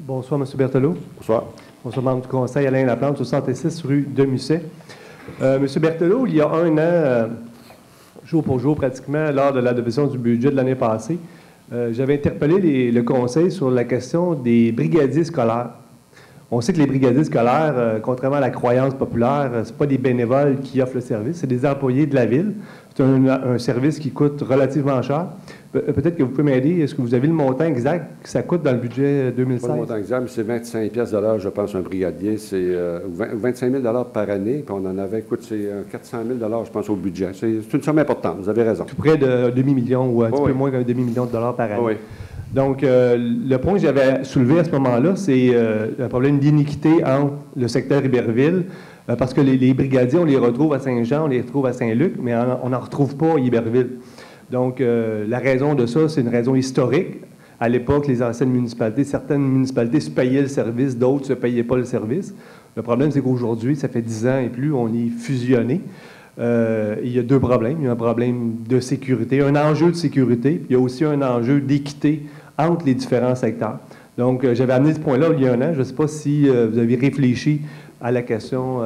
Bonsoir, M. Berthelot. Bonsoir. Bonsoir, membre du Conseil, Alain Laplante, 66 rue de Musset. M. Berthelot, il y a un an, jour pour jour pratiquement, lors de l'adoption du budget de l'année passée, j'avais interpellé le Conseil sur la question des brigadiers scolaires. On sait que les brigadiers scolaires, contrairement à la croyance populaire, ce pas des bénévoles qui offrent le service, c'est des employés de la ville. C'est un service qui coûte relativement cher. Peut-être que vous pouvez m'aider. Est-ce que vous avez le montant exact que ça coûte dans le budget 2016? Pas le montant exact, mais c'est 25 pièces de l'heure, je pense, un brigadier. C'est 25 000 par année, puis on en avait, écoute, c'est 400 000 je pense, au budget. C'est une somme importante, vous avez raison. Tout près de demi-million ou un petit peu moins qu'un demi-million de dollars par année. Oui. Donc, le point que j'avais soulevé à ce moment-là, c'est un problème d'iniquité entre le secteur Iberville, parce que les brigadiers, on les retrouve à Saint-Jean, on les retrouve à Saint-Luc, mais on n'en retrouve pas à Iberville. Donc, la raison de ça, c'est une raison historique. À l'époque, les anciennes municipalités, certaines municipalités se payaient le service, d'autres ne se payaient pas le service. Le problème, c'est qu'aujourd'hui, ça fait 10 ans et plus, on est fusionné. Il y a deux problèmes. Il y a un problème de sécurité, un enjeu de sécurité, puis il y a aussi un enjeu d'équité entre les différents secteurs. Donc, j'avais amené ce point-là il y a un an. Je ne sais pas si vous avez réfléchi à la question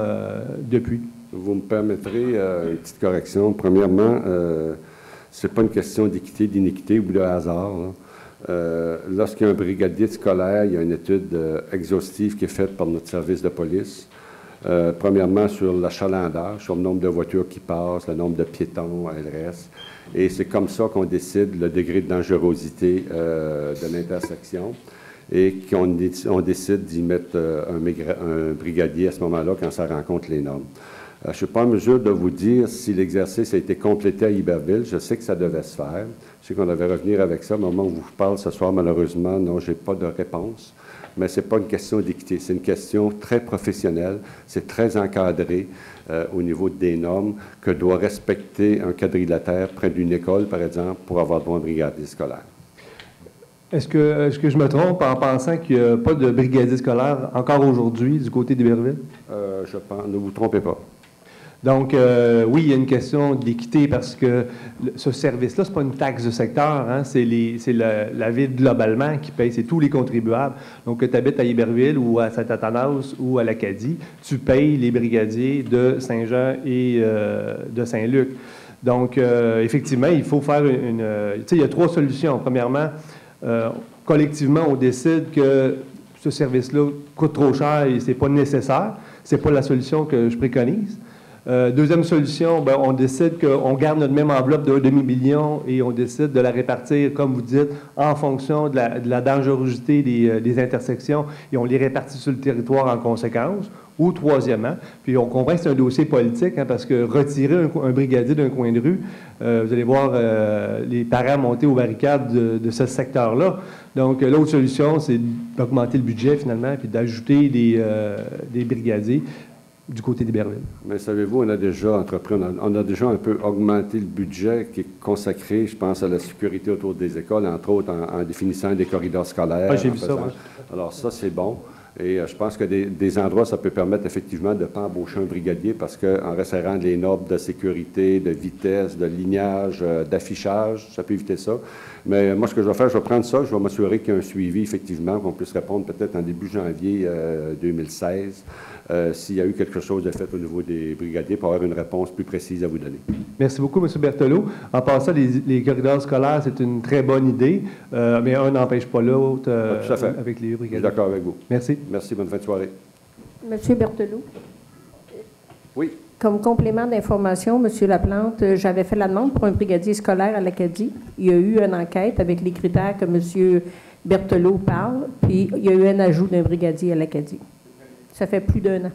depuis. Vous me permettrez une petite correction. Premièrement, ce n'est pas une question d'équité, d'iniquité ou de hasard. Lorsqu'il y a un brigadier scolaire, il y a une étude exhaustive qui est faite par notre service de police. Premièrement, sur l'achalandage, sur le nombre de voitures qui passent, le nombre de piétons à LRS. Et c'est comme ça qu'on décide le degré de dangerosité de l'intersection et qu'on décide d'y mettre un brigadier à ce moment-là quand ça rencontre les normes. Je ne suis pas en mesure de vous dire si l'exercice a été complété à Iberville. Je sais que ça devait se faire. Je sais qu'on devait revenir avec ça. Au moment où je vous parle ce soir, malheureusement, non, je n'ai pas de réponse. Mais ce n'est pas une question d'équité. C'est une question très professionnelle. C'est très encadré au niveau des normes que doit respecter un quadrilatère près d'une école, par exemple, pour avoir droit à un brigadier scolaire. Est-ce que je me trompe en pensant qu'il n'y a pas de brigadier scolaire encore aujourd'hui du côté d'Iberville? Je pense. Ne vous trompez pas. Donc, oui, il y a une question d'équité parce que ce service-là, ce n'est pas une taxe de secteur, hein, c'est la ville globalement qui paye, c'est tous les contribuables. Donc, que tu habites à Iberville ou à Saint-Athanas ou à l'Acadie, tu payes les brigadiers de Saint-Jean et de Saint-Luc. Donc, effectivement, il faut faire tu sais, il y a trois solutions. Premièrement, collectivement, on décide que ce service-là coûte trop cher et ce n'est pas nécessaire. Ce n'est pas la solution que je préconise. Deuxième solution, bien, on décide qu'on garde notre même enveloppe de 1 demi-million et on décide de la répartir, comme vous dites, en fonction de la dangerosité des intersections et on les répartit sur le territoire en conséquence. Ou troisièmement, puis on comprend que c'est un dossier politique, hein, parce que retirer un brigadier d'un coin de rue, vous allez voir les parents monter aux barricades de ce secteur-là. Donc, l'autre solution, c'est d'augmenter le budget, finalement, puis d'ajouter des brigadiers du côté d'Iberville. Mais savez-vous, on a déjà entrepris, on a déjà un peu augmenté le budget qui est consacré, je pense, à la sécurité autour des écoles, entre autres en définissant des corridors scolaires. Ah, j'ai vu ça, oui. Alors ça, c'est bon. Et je pense que des endroits, ça peut permettre effectivement de ne pas embaucher un brigadier parce qu'en resserrant les normes de sécurité, de vitesse, de lignage, d'affichage, ça peut éviter ça. Mais moi, ce que je vais faire, je vais prendre ça, je vais m'assurer qu'il y a un suivi, effectivement, qu'on puisse répondre peut-être en début janvier 2016, s'il y a eu quelque chose de fait au niveau des brigadiers pour avoir une réponse plus précise à vous donner. Merci beaucoup, M. Berthelot. En passant, les corridors scolaires, c'est une très bonne idée, mais un n'empêche pas l'autre avec les brigadiers. Je suis d'accord avec vous. Merci. Merci, bonne fin de soirée. M. Berthelot. Oui. Comme complément d'information, M. Laplante, j'avais fait la demande pour un brigadier scolaire à l'Acadie. Il y a eu une enquête avec les critères que M. Berthelot parle, puis il y a eu un ajout d'un brigadier à l'Acadie. Ça fait plus d'1 an.